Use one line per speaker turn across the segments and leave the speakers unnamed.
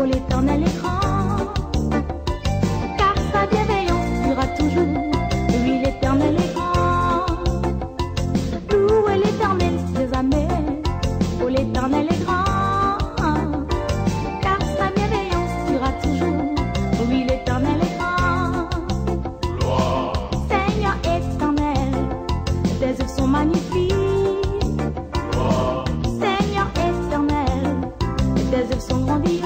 l'Éternel est grand, car sa bienveillance durera toujours. Oui, l'Éternel est grand. Louez l'Éternel, des amis. Oh, l'Éternel est grand, car sa bienveillance durera toujours. Oui, l'Éternel est grand.
Gloire.
Seigneur éternel, tes œuvres sont magnifiques.
Gloire.
Seigneur éternel, tes œuvres sont grandioses.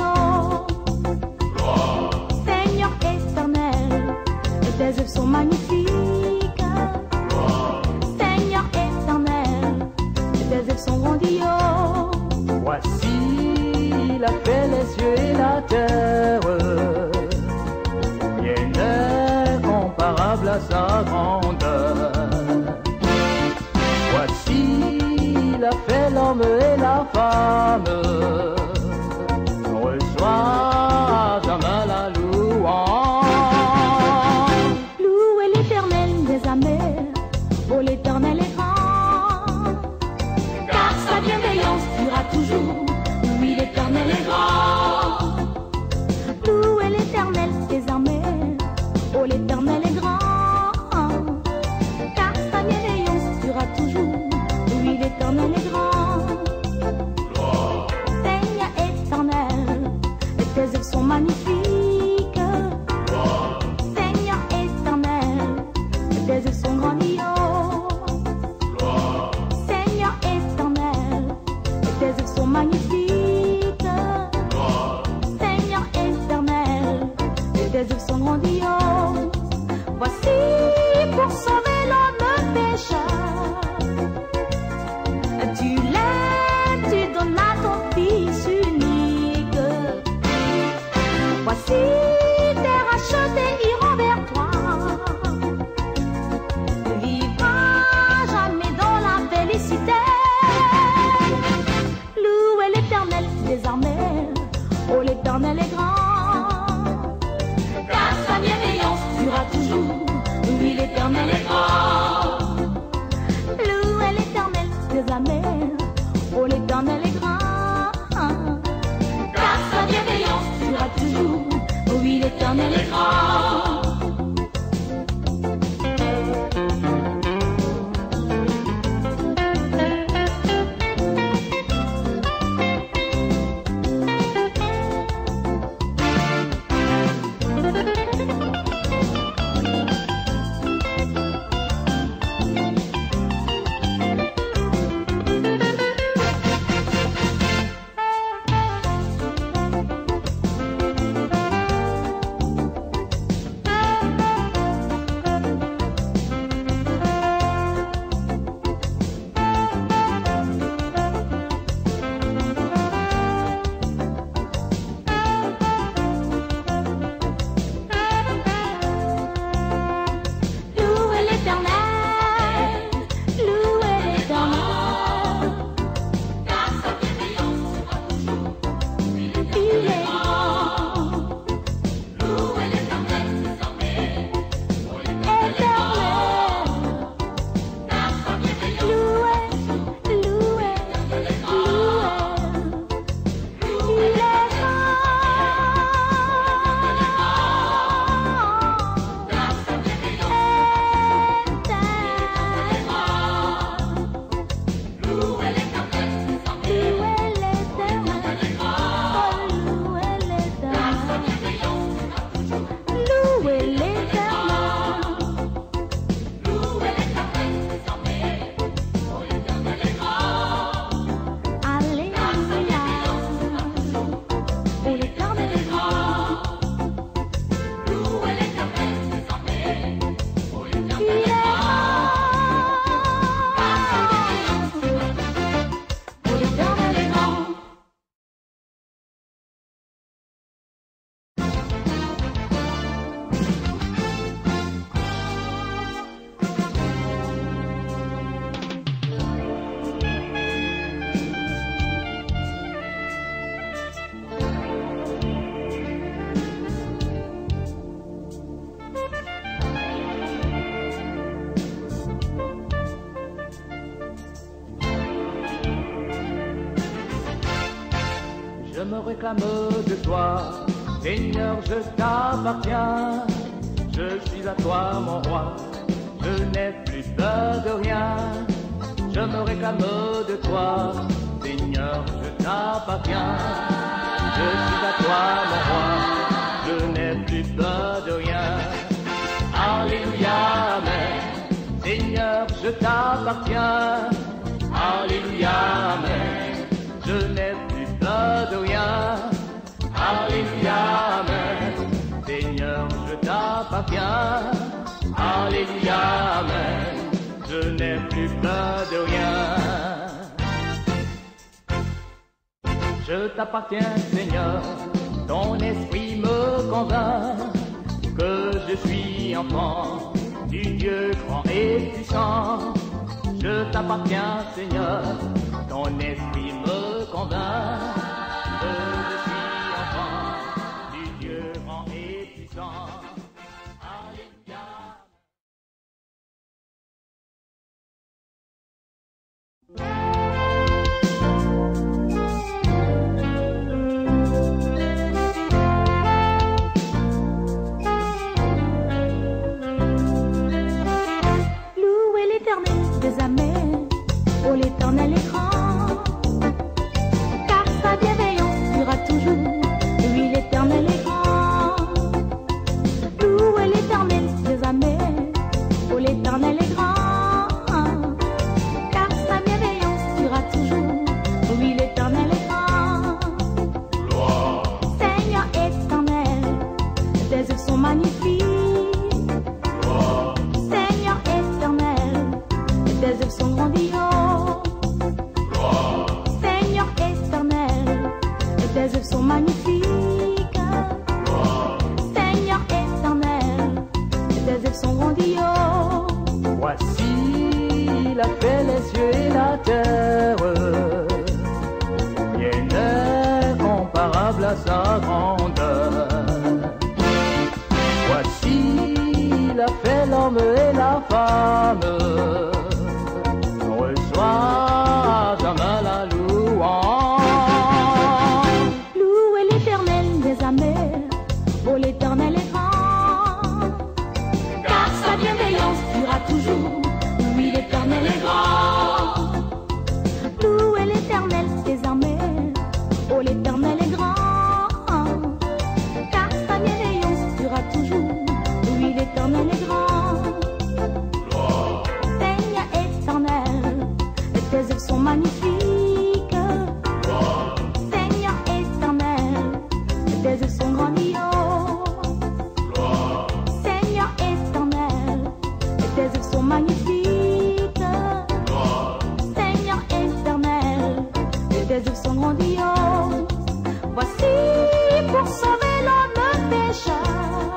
Gloire.
Seigneur éternel, tes œuvres sont magnifiques.
Gloire.
Seigneur éternel, tes œuvres sont grandioses.
Voici il a fait les cieux et la terre, rien n'est comparable à sa grandeur. Voici il a fait l'homme et la femme, reçoit jamais la louange.
Louez l'Éternel des amers, oh l'Éternel est grand, car sa bienveillance durera toujours. Oui, l'Éternel est grand. Louez l'Éternel des armées, oh l'Éternel est grand, car sa bienveillance durera toujours. Oui, l'Éternel est grand.
Gloire.
Seigneur éternel, tes œuvres sont magnifiques.
Gloire.
Seigneur éternel, tes œuvres sont grandioses.
Gloire.
Seigneur éternel, tes œuvres sont magnifiques.
Gloire.
Seigneur éternel, tes œuvres sont grandioses. Voici pour sauver l'homme pécheur, tu donnes à ton Fils unique. Voici tes rachetés iront vers toi, vivra jamais dans la félicité. Louez l'Éternel des armées, oh l'Éternel est grand, car sa bienveillance durera toujours. Oui, l'Éternel est grand. Louez l'Éternel des armées, oh l'Éternel est grand, car sa bienveillance durera toujours. Oui, l'Éternel est grand.
réclame de toi. Seigneur, je t'appartiens, je suis à toi mon roi, je n'ai plus peur de rien, je me réclame de toi. Seigneur, je t'appartiens, je suis à toi mon roi, je n'ai plus peur de rien. Alléluia, amen. Seigneur, je t'appartiens, alléluia, amen. Je n'ai plus peur de rien, alléluia, amen. Seigneur, je t'appartiens, alléluia, amen. Je n'ai plus peur de rien. Je t'appartiens, Seigneur, ton esprit me convainc que je suis enfant du Dieu grand et puissant. Je t'appartiens, Seigneur, ton esprit me convainc que je suis enfant du Dieu grand et puissant. Alléluia.
Louez l'Éternel des armées, oh l'Éternel est grand, car sa bienveillance durera toujours, lui l'Éternel est grand. Louez l'Éternel des armées, oh l'Éternel est grand, car sa bienveillance durera toujours, lui l'Éternel est grand.
Gloire,
Seigneur éternel, tes œuvres sont magnifiques.
gloire,
Seigneur éternel, tes œuvres sont grandioses.
gloire,
Seigneur éternel, tes œuvres sont magnifiques.
gloire.
Seigneur éternel, tes œuvres sont grandioses.
Voici, il a fait les cieux et la terre, rien n'est comparable à sa grandeur. Voici, il a fait l'homme et la femme, reçois jamais la louange.
Louez l'Éternel des armées, oh l'Éternel est grand, car sa bienveillance durera toujours, oui l'Éternel est grand. Louez l'Éternel des armées, oh l'Éternel est grand, car sa bienveillance durera toujours, oui l'Éternel est grand.
Gloire,
Seigneur éternel, tes œuvres sont magnifiques.
gloire,
Seigneur éternel, tes œuvres sont grandioses.
gloire,
Seigneur éternel, tes œuvres sont magnifiques.
gloire,
Seigneur éternel, tes œuvres sont grandioses. Voici pour sauver l'homme pécheur.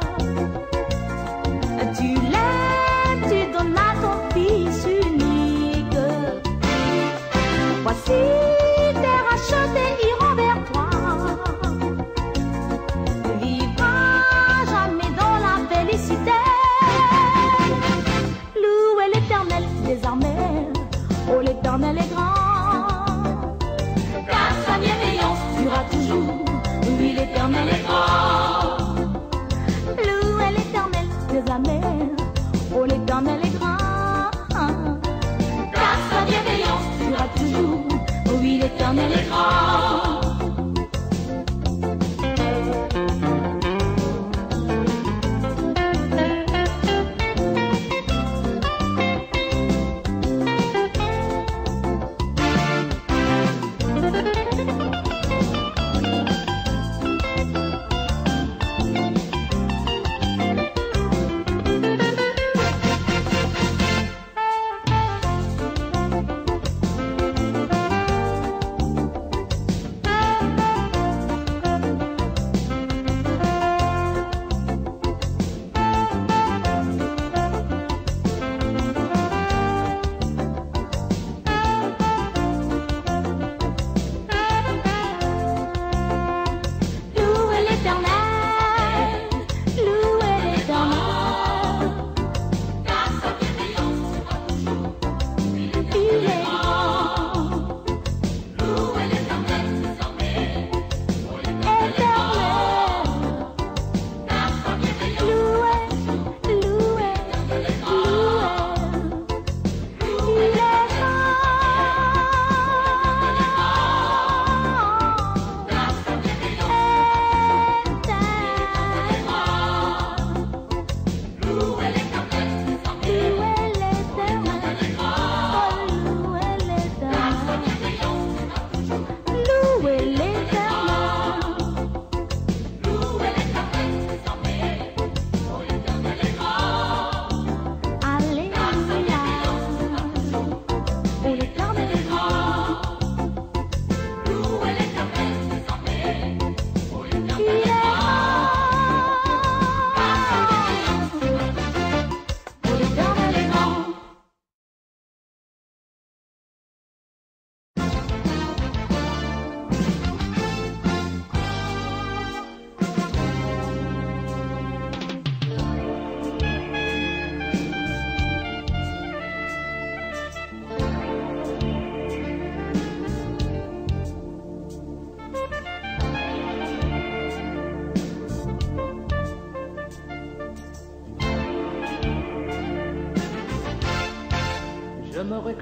Tu l'aimes, tu donnes à ton Fils unique. Voici tes rachetés iront vers toi. Tu vivras jamais dans la félicité. Louez l'Éternel des armées, oh l'Éternel est grand, car sa bienveillance durera toujours, oui l'Éternel est grand. Louez l'Éternel des armées, oh l'Éternel est grand, car sa bienveillance durera toujours, oui l'Éternel est grand.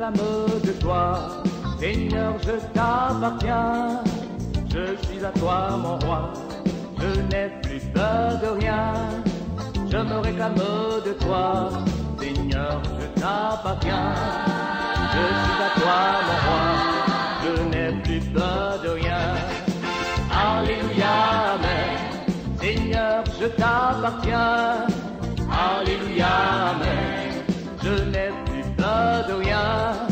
réclame de toi. Seigneur, je t'appartiens, je suis à toi mon roi, je n'ai plus peur de rien, je me réclame de toi. Seigneur, je t'appartiens, je suis à toi mon roi, je n'ai plus peur de rien. Alléluia, Amen. Seigneur, je t'appartiens, Alléluia, Amen. Je n'ai plus peur de rien.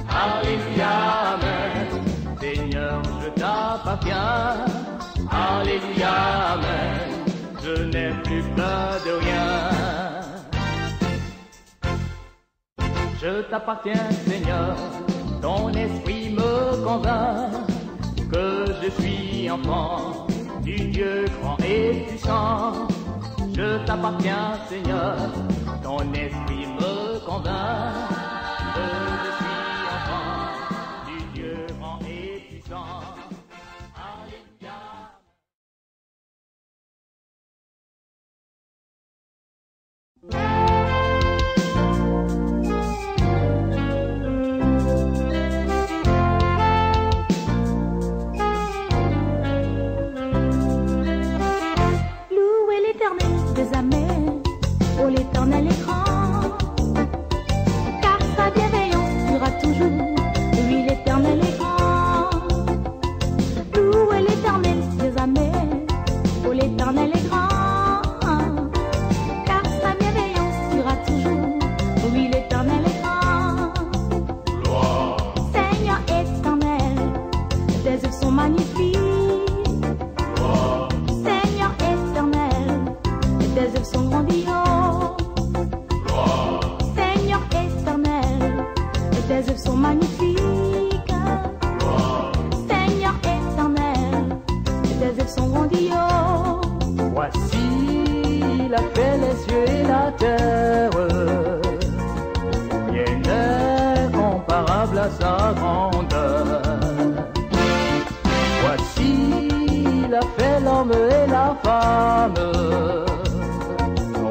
Alléluia, Amen. Seigneur, je t'appartiens. Alléluia, Amen. Je n'ai plus peur de rien. Je t'appartiens, Seigneur. Ton esprit me convainc que je suis enfant du Dieu grand et puissant. Je t'appartiens, Seigneur. Ton esprit me convainc que je suis enfant du Dieu grand et puissant. Alléluia.
Louez l'Éternel des armées, oh l'Éternel est grand, car sa bienveillance durera toujours, lui l'Éternel est grand. Louez l'Éternel des armées, oh l'Éternel est grand, car sa bienveillance durera toujours, lui l'Éternel est grand.
Gloire,
Seigneur éternel, tes œuvres sont magnifiques.
gloire,
Seigneur éternel, tes œuvres sont grandioses.
gloire,
Seigneur éternel, tes œuvres sont magnifiques.
gloire.
Seigneur éternel, tes œuvres sont grandioses.
Voici il a fait les cieux et la terre, rien n'est comparable à sa grandeur. Voici il a fait l'homme et la femme,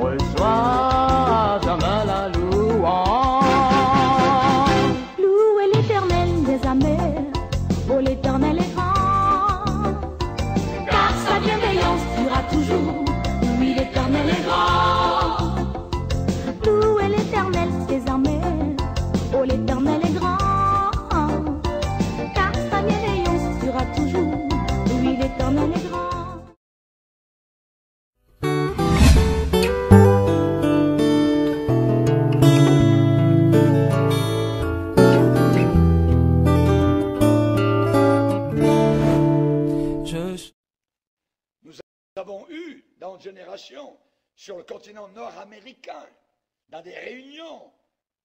reçois à jamais la louange.
Louez l'éternel des armées, oh l'éternel est grand, car sa bienveillance durera toujours, oui l'éternel est grand. Louez l'éternel des armées, oh l'éternel est grand, car sa bienveillance durera toujours, oui l'éternel est grand.
Nous avons eu dans notre génération sur le continent nord-américain, dans des réunions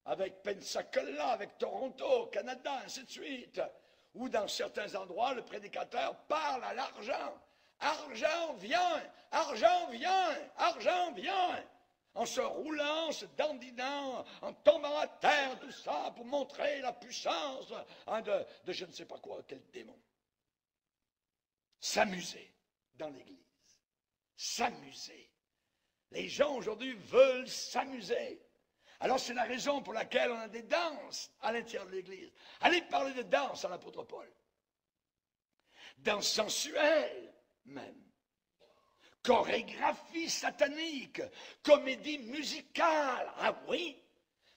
avec Pensacola, avec Toronto, au Canada, ainsi de suite, où dans certains endroits, le prédicateur parle à l'argent. Argent vient, argent vient, argent vient. En se roulant, en se dandinant, en tombant à terre, tout ça, pour montrer la puissance de je ne sais pas quoi, quel démon. S'amuser dans l'Église. S'amuser. Les gens aujourd'hui veulent s'amuser. Alors c'est la raison pour laquelle on a des danses à l'intérieur de l'Église. Allez parler de danse à l'apôtre Paul. Danse sensuelle même. Chorégraphie satanique. Comédie musicale. Ah oui?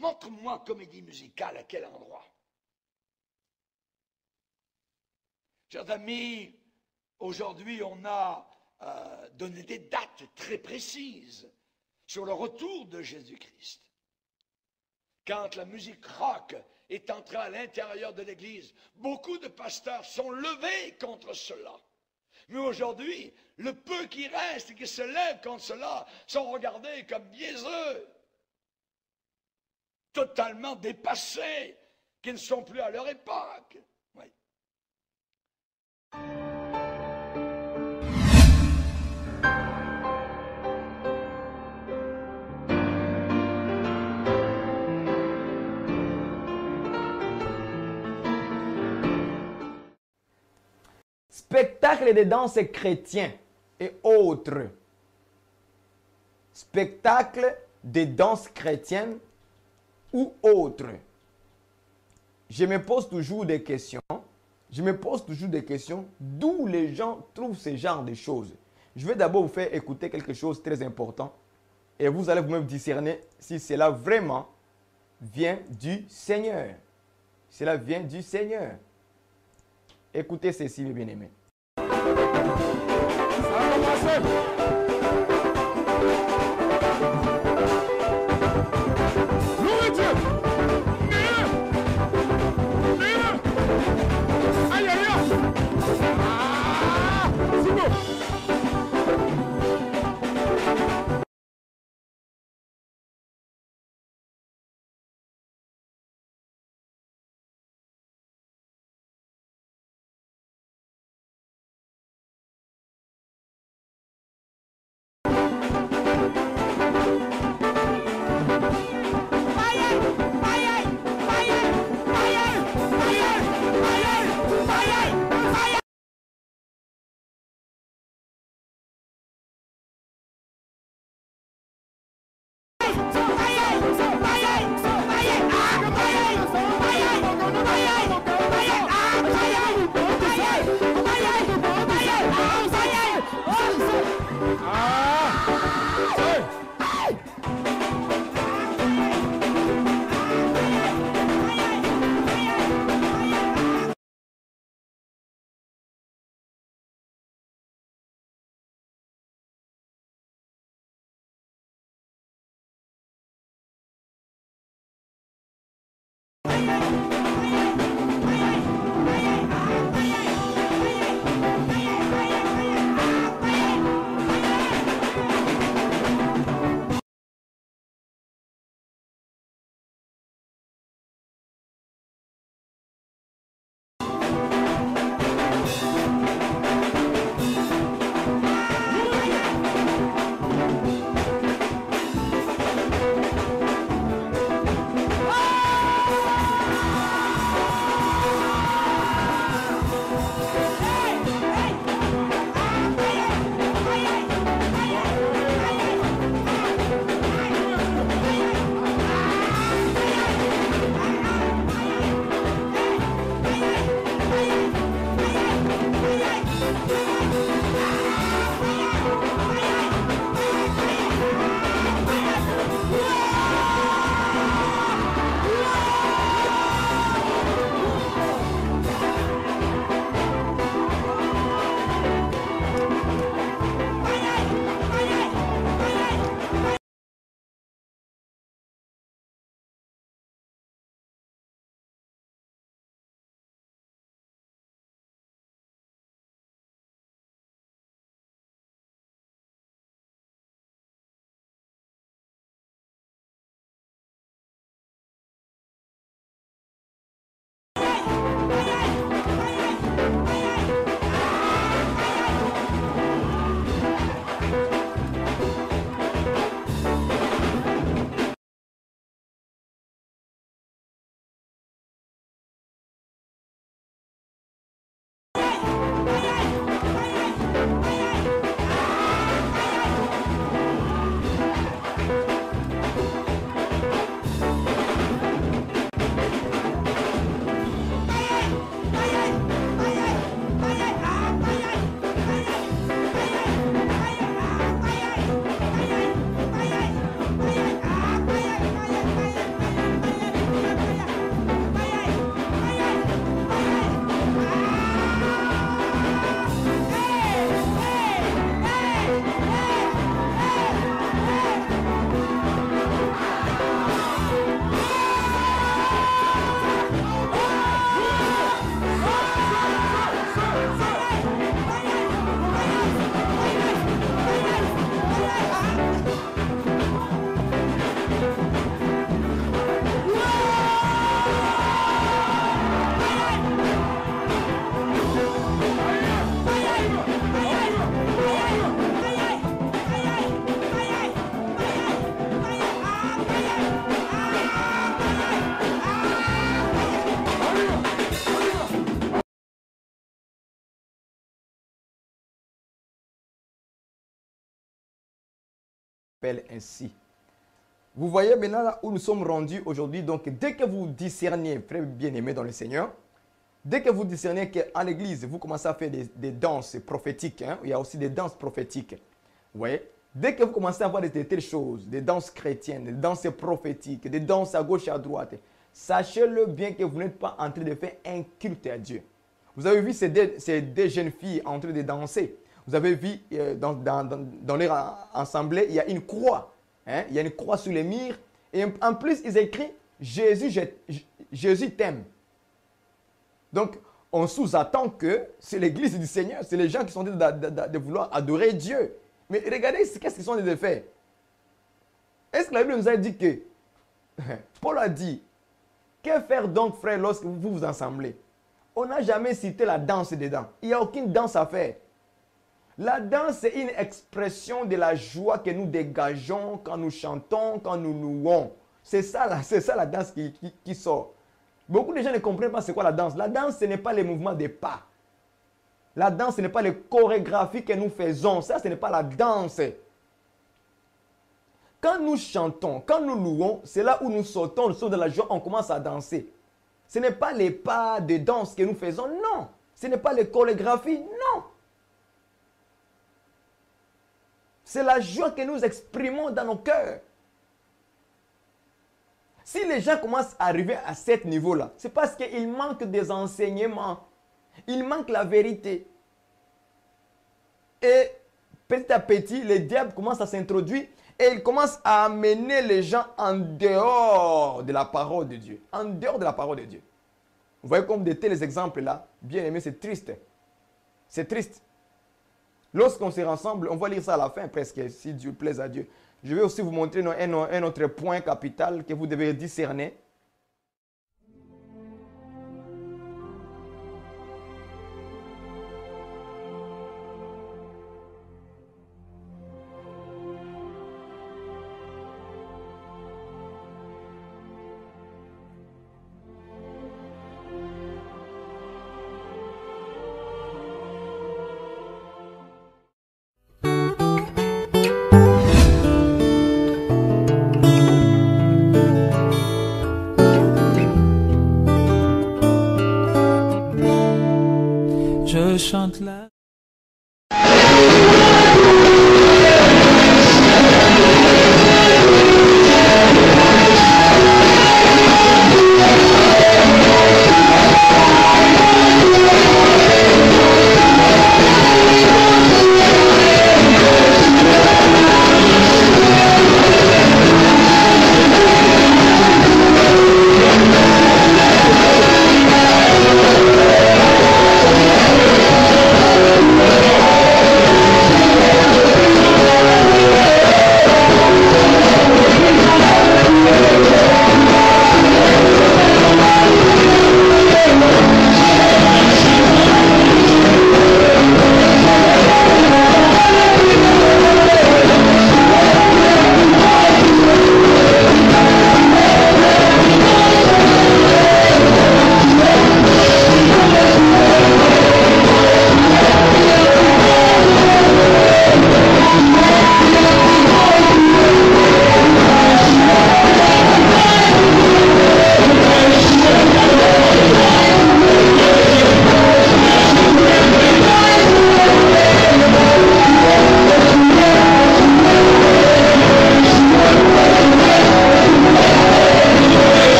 Montre-moi comédie musicale à quel endroit? Chers amis, aujourd'hui on a donné des dates très précises sur le retour de Jésus-Christ. Quand la musique rock est entrée à l'intérieur de l'Église, beaucoup de pasteurs sont levés contre cela. Mais aujourd'hui, le peu qui reste et qui se lèvent contre cela sont regardés comme biaiseux, totalement dépassés, qui ne sont plus à leur époque. Oui.
Spectacle de danse chrétien et autres. Spectacle de danse chrétienne ou autres. je me pose toujours des questions. Je me pose toujours des questions d'où les gens trouvent ce genre de choses. Je vais d'abord vous faire écouter quelque chose de très important et vous allez vous-même discerner si cela vraiment vient du Seigneur. Cela vient du Seigneur. Écoutez ceci, mes bien-aimés.
Ça va commencer. Louez Dieu. Aïe, aïe, aïe. Ah, c'est bon.
Ainsi. Vous voyez maintenant là où nous sommes rendus aujourd'hui. Donc, dès que vous discerniez, frères bien-aimés dans le Seigneur, dès que vous discernez qu'en l'église, vous commencez à faire des danses prophétiques, hein, il y a aussi des danses prophétiques. Vous voyez? Dès que vous commencez à voir de telles choses, des danses chrétiennes, des danses prophétiques, des danses à gauche et à droite, sachez-le bien que vous n'êtes pas en train de faire un culte à Dieu. Vous avez vu ces deux jeunes filles en train de danser. Vous avez vu dans leur assemblée, il y a une croix. Hein? Il y a une croix sur les murs. Et en plus, ils écrivent Jésus t'aime. Donc, on sous-attend que c'est l'église du Seigneur. C'est les gens qui sont en train de vouloir adorer Dieu. Mais regardez qu'est-ce qu'ils sont en train de faire. Est-ce que la Bible nous a dit que Paul a dit, que faire donc, frère, lorsque vous vous assemblez? On n'a jamais cité la danse dedans. Il n'y a aucune danse à faire. La danse, c'est une expression de la joie que nous dégageons quand nous chantons, quand nous louons. C'est ça la danse qui sort. Beaucoup de gens ne comprennent pas c'est quoi la danse. La danse, ce n'est pas les mouvements des pas. La danse, ce n'est pas les chorégraphies que nous faisons. Ça, ce n'est pas la danse. Quand nous chantons, quand nous louons, c'est là où nous sautons de la joie, on commence à danser. Ce n'est pas les pas de danse que nous faisons, non. Ce n'est pas les chorégraphies, non. C'est la joie que nous exprimons dans nos cœurs. Si les gens commencent à arriver à ce niveau-là, c'est parce qu'il manque des enseignements. Il manque la vérité. Et petit à petit, le diable commence à s'introduire et il commence à amener les gens en dehors de la parole de Dieu. En dehors de la parole de Dieu. Vous voyez comme de tels exemples-là, bien aimé, c'est triste. C'est triste. Lorsqu'on se rassemble, on va lire ça à la fin presque, si Dieu plaise à Dieu. Je vais aussi vous montrer un autre point capital que vous devez discerner.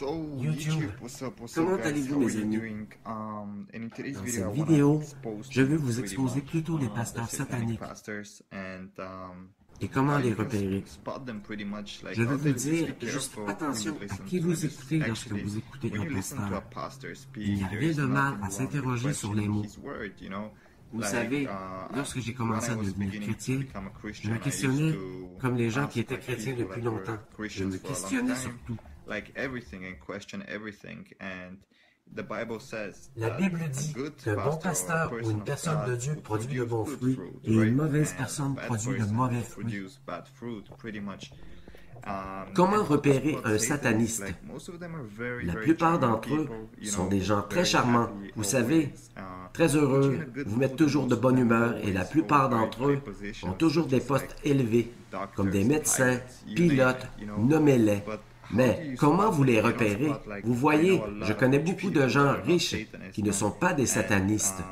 YouTube. Comment allez-vous, mes amis? Dans cette vidéo, je veux vous exposer plutôt les pasteurs sataniques et comment les repérer. Je veux vous dire juste attention à qui vous écoutez lorsque vous écoutez un pasteur. Il n'y a rien de mal à s'interroger sur les mots. Vous savez, lorsque j'ai commencé à devenir chrétien, je me questionnais comme les gens qui étaient chrétiens depuis longtemps. Je me questionnais sur tout. La Bible dit qu'un bon pasteur ou une personne de Dieu produit de bons fruits et une mauvaise personne produit de mauvais fruits. Comment repérer un sataniste? La plupart d'entre eux sont des gens très charmants, vous savez, très heureux, vous mettent toujours de bonne humeur et la plupart d'entre eux ont toujours des postes élevés, comme des médecins, pilotes, nommez-les. Mais comment vous les repérez? Vous voyez, je connais beaucoup de gens riches qui ne sont pas des satanistes.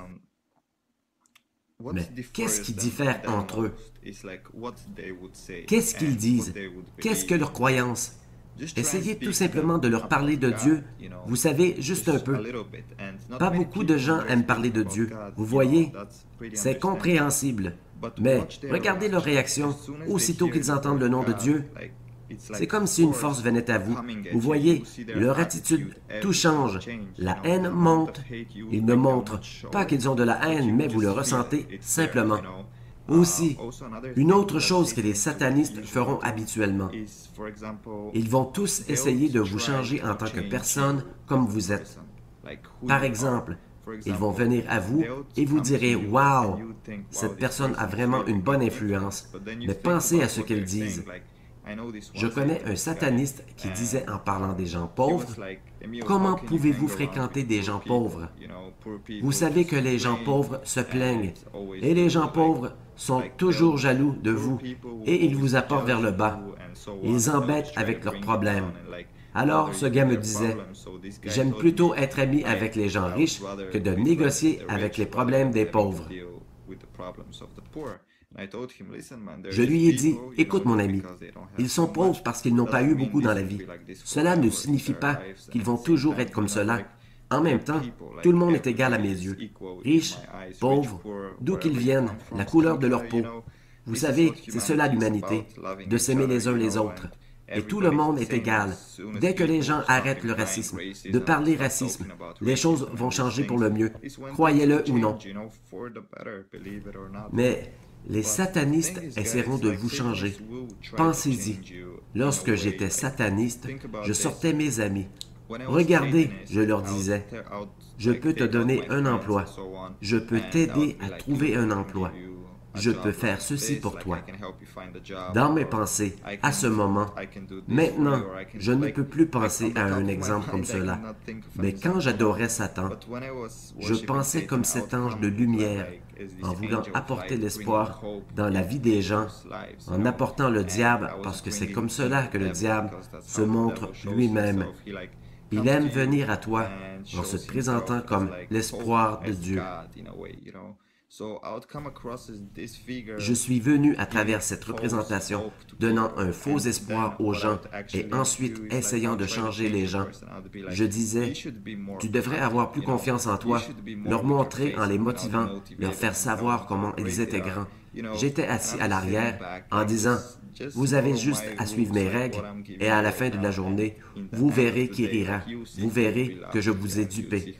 Mais qu'est-ce qui diffère entre eux? Qu'est-ce qu'ils disent? Qu'est-ce que leur croyance? Essayez tout simplement de leur parler de Dieu. Vous savez, juste un peu. Pas beaucoup de gens aiment parler de Dieu. Vous voyez, c'est compréhensible. Mais regardez leur réaction aussitôt qu'ils entendent le nom de Dieu. C'est comme si une force venait à vous. Vous voyez, leur attitude, tout change. La haine monte. Ils ne montrent pas qu'ils ont de la haine, mais vous le ressentez simplement. Aussi, une autre chose que les satanistes feront habituellement. Ils vont tous essayer de vous changer en tant que personne comme vous êtes. Par exemple, ils vont venir à vous et vous direz « Wow, cette personne a vraiment une bonne influence. » Mais pensez à ce qu'ils disent. Je connais un sataniste qui disait en parlant des gens pauvres, « Comment pouvez-vous fréquenter des gens pauvres? Vous savez que les gens pauvres se plaignent, et les gens pauvres sont toujours jaloux de vous, et ils vous apportent vers le bas. Ils embêtent avec leurs problèmes. » Alors, ce gars me disait, « J'aime plutôt être ami avec les gens riches que de négocier avec les problèmes des pauvres. » Je lui ai dit, « Écoute mon ami, ils sont pauvres parce qu'ils n'ont pas eu beaucoup dans la vie. Cela ne signifie pas qu'ils vont toujours être comme cela. En même temps, tout le monde est égal à mes yeux. Riches, pauvres, d'où qu'ils viennent, la couleur de leur peau. Vous savez, c'est cela l'humanité, de s'aimer les uns les autres. Et tout le monde est égal. Dès que les gens arrêtent le racisme, de parler racisme, les choses vont changer pour le mieux, croyez-le ou non. Mais les satanistes essaieront de vous changer. Pensez-y. Lorsque j'étais sataniste, je sortais mes amis. Regardez, je leur disais, je peux te donner un emploi. Je peux t'aider à trouver un emploi. Je peux faire ceci pour toi. Dans mes pensées, à ce moment, maintenant, je ne peux plus penser à un exemple comme cela. Mais quand j'adorais Satan, je pensais comme cet ange de lumière, en voulant apporter l'espoir dans la vie des gens, en apportant le diable, parce que c'est comme cela que le diable se montre lui-même. Il aime venir à toi en se présentant comme l'espoir de Dieu. Je suis venu à travers cette représentation, donnant un faux espoir aux gens et ensuite essayant de changer les gens. Je disais, tu devrais avoir plus confiance en toi, leur montrer en les motivant, leur faire savoir comment ils étaient grands. J'étais assis à l'arrière en disant, vous avez juste à suivre mes règles et à la fin de la journée, vous verrez qui rira, vous verrez que je vous ai dupé.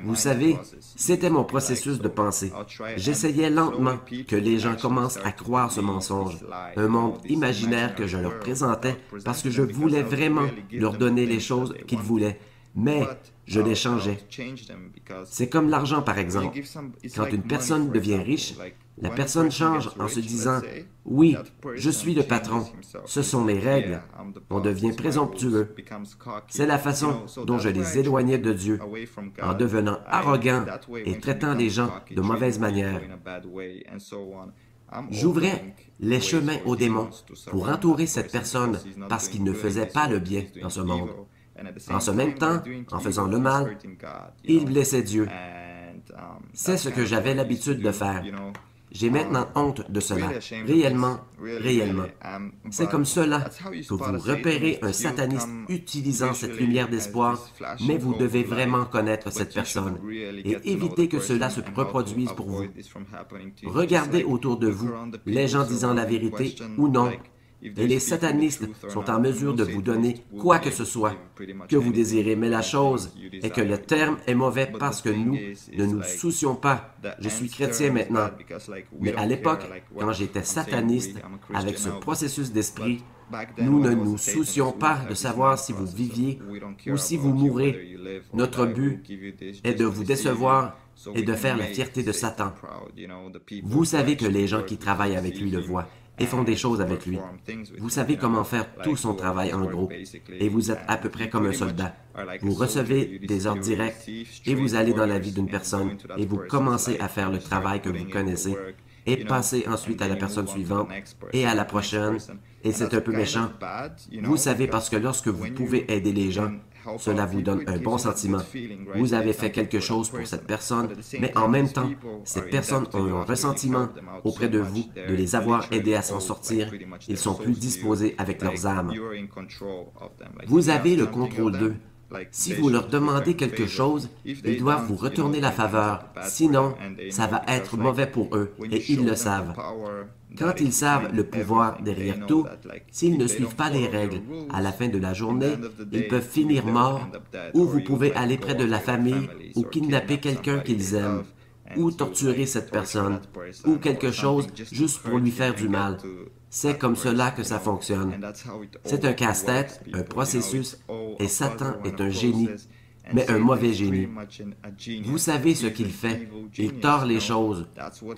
Vous savez, c'était mon processus de pensée. J'essayais lentement que les gens commencent à croire ce mensonge, un monde imaginaire que je leur présentais parce que je voulais vraiment leur donner les choses qu'ils voulaient, mais je les changeais. C'est comme l'argent, par exemple. Quand une personne devient riche, la personne change en se disant « Oui, je suis le patron, ce sont mes règles. » On devient présomptueux. C'est la façon dont je les éloignais de Dieu, en devenant arrogant et traitant les gens de mauvaise manière. J'ouvrais les chemins aux démons pour entourer cette personne parce qu'il ne faisait pas le bien dans ce monde. En ce même temps, en faisant le mal, il blessait Dieu. C'est ce que j'avais l'habitude de faire. J'ai maintenant honte de cela. Réellement, réellement. C'est comme cela que vous repérez un sataniste utilisant cette lumière d'espoir, mais vous devez vraiment connaître cette personne et éviter que cela se reproduise pour vous. Regardez autour de vous les gens disant la vérité ou non. Et les satanistes sont en mesure de vous donner quoi que ce soit que vous désirez. Mais la chose est que le terme est mauvais parce que nous ne nous soucions pas. Je suis chrétien maintenant. Mais à l'époque, quand j'étais sataniste, avec ce processus d'esprit, nous ne nous soucions pas de savoir si vous viviez ou si vous mourrez. Notre but est de vous décevoir et de faire la fierté de Satan. Vous savez que les gens qui travaillent avec lui le voient et font des choses avec lui. Vous savez comment faire tout son travail en gros, et vous êtes à peu près comme un soldat. Vous recevez des ordres directs, et vous allez dans la vie d'une personne, et vous commencez à faire le travail que vous connaissez, et passez ensuite à la personne suivante, et à la prochaine, et c'est un peu méchant. Vous savez parce que lorsque vous pouvez aider les gens, cela vous donne un bon sentiment. Vous avez fait quelque chose pour cette personne, mais en même temps, ces personnes ont un ressentiment auprès de vous de les avoir aidés à s'en sortir. Ils sont plus disposés avec leurs âmes. Vous avez le contrôle d'eux. Si vous leur demandez quelque chose, ils doivent vous retourner la faveur. Sinon, ça va être mauvais pour eux, et ils le savent. Quand ils savent le pouvoir derrière tout, s'ils ne suivent pas les règles, à la fin de la journée, ils peuvent finir morts, ou vous pouvez aller près de la famille, ou kidnapper quelqu'un qu'ils aiment, ou torturer cette personne, ou quelque chose juste pour lui faire du mal. C'est comme cela que ça fonctionne. C'est un casse-tête, un processus, et Satan est un génie, mais un mauvais génie. Vous savez ce qu'il fait. Il tord les choses.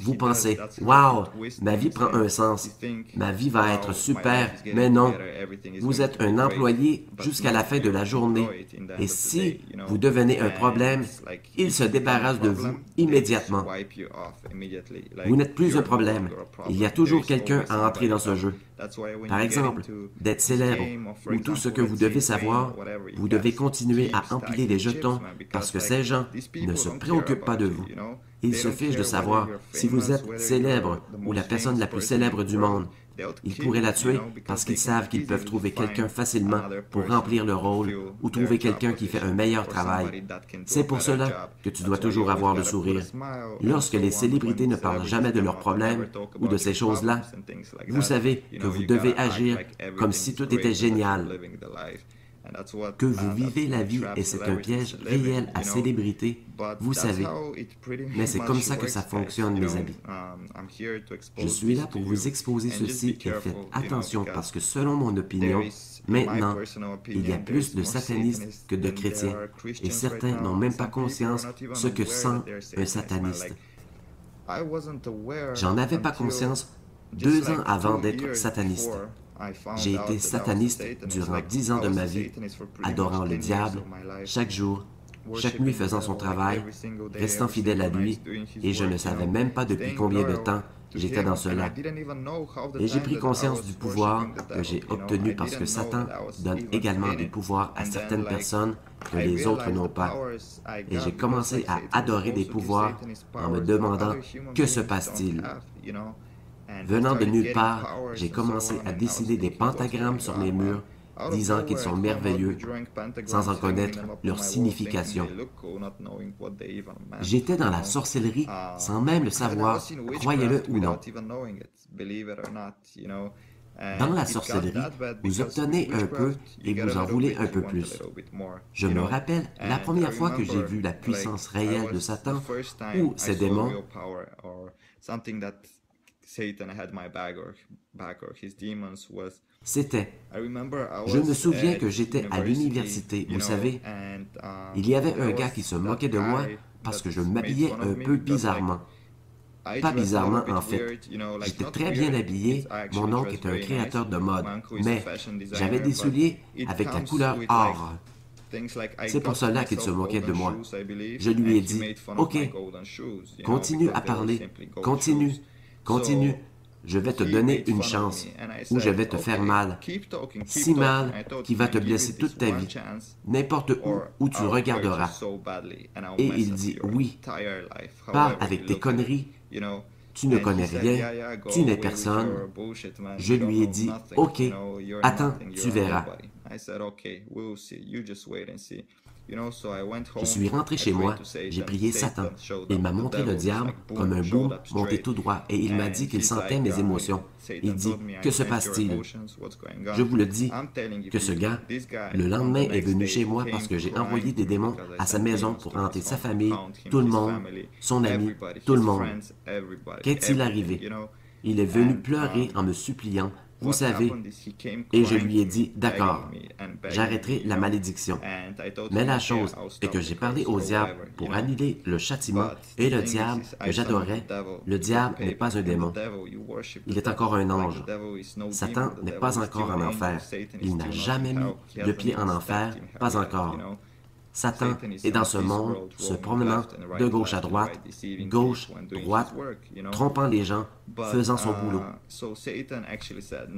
Vous pensez, « Wow, ma vie prend un sens. Ma vie va être super. » Mais non. Vous êtes un employé jusqu'à la fin de la journée. Et si vous devenez un problème, il se débarrasse de vous immédiatement. Vous n'êtes plus un problème. Il y a toujours quelqu'un à entrer dans ce jeu. Par exemple, d'être célèbre, ou tout ce que vous devez savoir, vous devez continuer à empiler les jetons parce que ces gens ne se préoccupent pas de vous. Ils se fichent de savoir si vous êtes célèbre ou la personne la plus célèbre du monde. Ils pourraient la tuer parce qu'ils savent qu'ils peuvent trouver quelqu'un facilement pour remplir le rôle ou trouver quelqu'un qui fait un meilleur travail. C'est pour cela que tu dois toujours avoir le sourire. Lorsque les célébrités ne parlent jamais de leurs problèmes ou de ces choses-là, vous savez que vous devez agir comme si tout était génial. Que vous vivez la vie et c'est un piège réel à célébrité, vous savez. Mais c'est comme ça que ça fonctionne, mes amis. Je suis là pour vous exposer ceci et faites attention parce que selon mon opinion, maintenant, il y a plus de satanistes que de chrétiens et certains n'ont même pas conscience ce que sent un sataniste. J'en avais pas conscience 2 ans avant d'être sataniste. J'ai été sataniste durant 10 ans de ma vie, adorant le diable, chaque jour, chaque nuit faisant son travail, restant fidèle à lui, et je ne savais même pas depuis combien de temps j'étais dans cela. Et j'ai pris conscience du pouvoir que j'ai obtenu parce que Satan donne également des pouvoirs à certaines personnes que les autres n'ont pas. Et j'ai commencé à adorer des pouvoirs en me demandant « Que se passe-t-il » Venant de nulle part, j'ai commencé à dessiner des pentagrammes sur les murs, disant qu'ils sont merveilleux, sans en connaître leur signification. J'étais dans la sorcellerie sans même le savoir, croyez-le ou non. Dans la sorcellerie, vous obtenez un peu et vous en voulez un peu plus. Je me rappelle la première fois que j'ai vu la puissance réelle de Satan ou ses démons. C'était, je me souviens que j'étais à l'université, vous savez, il y avait un gars qui se moquait de moi parce que je m'habillais un peu bizarrement. Pas bizarrement, en fait. J'étais très bien habillé, mon oncle est un créateur de mode, mais j'avais des souliers avec la couleur or. C'est pour cela qu'il se moquait de moi. Je lui ai dit, « Ok, continue à parler, continue. Continue, je vais te donner une chance, ou je vais te faire mal, si mal qu'il va te blesser toute ta vie, n'importe où tu regarderas. » Et il dit, « Oui, pars avec tes conneries, tu ne connais rien, tu n'es personne. Je lui ai dit, OK, attends, tu verras. Je suis rentré chez moi, j'ai prié Satan. Il m'a montré le diable comme un bout monté tout droit et il m'a dit qu'il sentait mes émotions. Il dit, que se passe-t-il? Je vous le dis, que ce gars, le lendemain est venu chez moi parce que j'ai envoyé des démons à sa maison pour hanter sa famille, tout le monde, son ami, tout le monde. Qu'est-il arrivé? Il est venu pleurer en me suppliant, vous savez, et je lui ai dit, d'accord, j'arrêterai la malédiction. Mais la chose est que j'ai parlé au diable pour annuler le châtiment et le diable que j'adorais, le diable n'est pas un démon. Il est encore un ange. Satan n'est pas encore en enfer. Il n'a jamais mis le pied en enfer, pas encore. Satan est dans ce monde, se promenant de gauche à droite, gauche, droite, trompant les gens, faisant son boulot.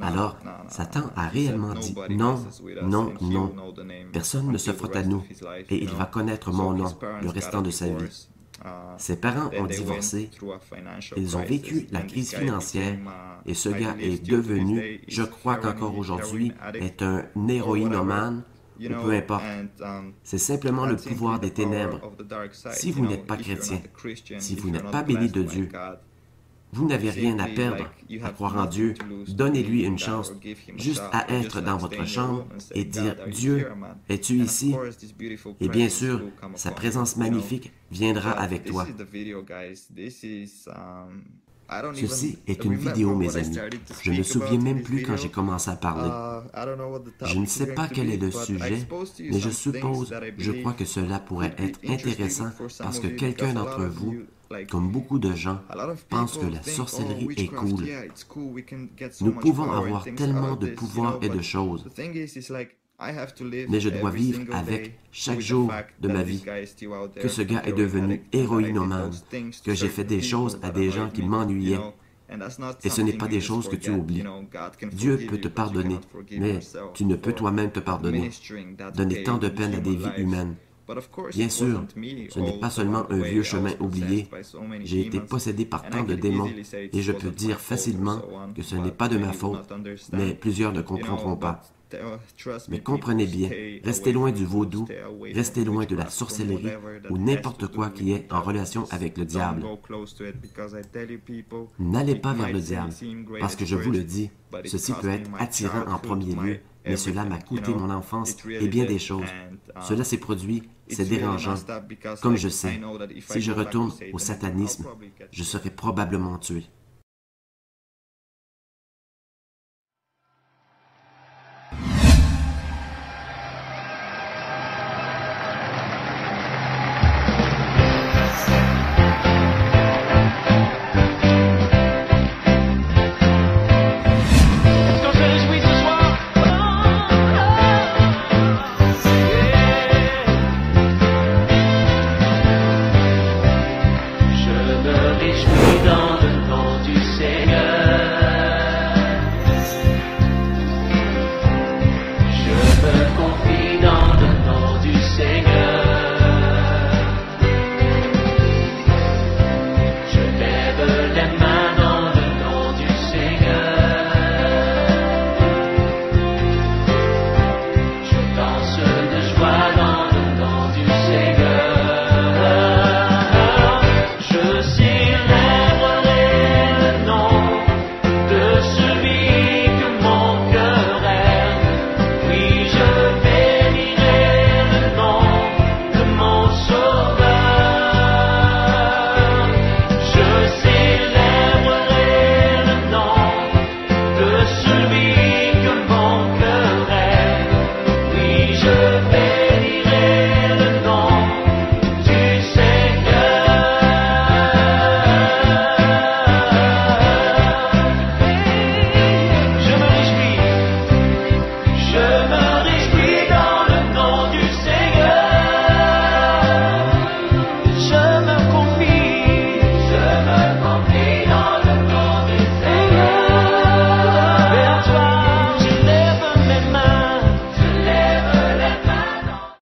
Alors, Satan a réellement dit non, non, non. Personne ne se frotte à nous et il va connaître mon nom le restant de sa vie. Ses parents ont divorcé, ils ont vécu la crise financière et ce gars est devenu, je crois qu'encore aujourd'hui, est un héroïnomane. Ou peu importe, c'est simplement le pouvoir des ténèbres. Si vous n'êtes pas chrétien, si vous n'êtes pas béni de Dieu, vous n'avez rien à perdre à croire en Dieu. Donnez-lui une chance, juste à être dans votre chambre et dire « Dieu, es-tu ici? » Et bien sûr, sa présence magnifique viendra avec toi. Ceci est une vidéo, mes amis. Je ne me souviens même plus quand j'ai commencé à parler. Je ne sais pas quel est le sujet, mais je suppose, je crois que cela pourrait être intéressant parce que quelqu'un d'entre vous, comme beaucoup de gens, pense que la sorcellerie est cool. Nous pouvons avoir tellement de pouvoirs et de choses. Mais je dois vivre avec chaque jour de ma vie que ce gars est devenu héroïnomane, que j'ai fait des choses à des gens qui m'ennuyaient. Et ce n'est pas des choses que tu oublies. Dieu peut te pardonner, mais tu ne peux toi-même te pardonner. Donner tant de peine à des vies humaines. Bien sûr, ce n'est pas seulement un vieux chemin oublié. J'ai été possédé par tant de démons et je peux dire facilement que ce n'est pas de ma faute, mais plusieurs ne comprendront pas. Mais comprenez bien, restez loin du vaudou, restez loin de la sorcellerie ou n'importe quoi qui est en relation avec le diable. N'allez pas vers le diable, parce que je vous le dis, ceci peut être attirant en premier lieu, mais cela m'a coûté mon enfance et bien des choses. Cela s'est produit, c'est dérangeant. Comme je sais, si je retourne au satanisme, je serai probablement tué.
Je lève les mains.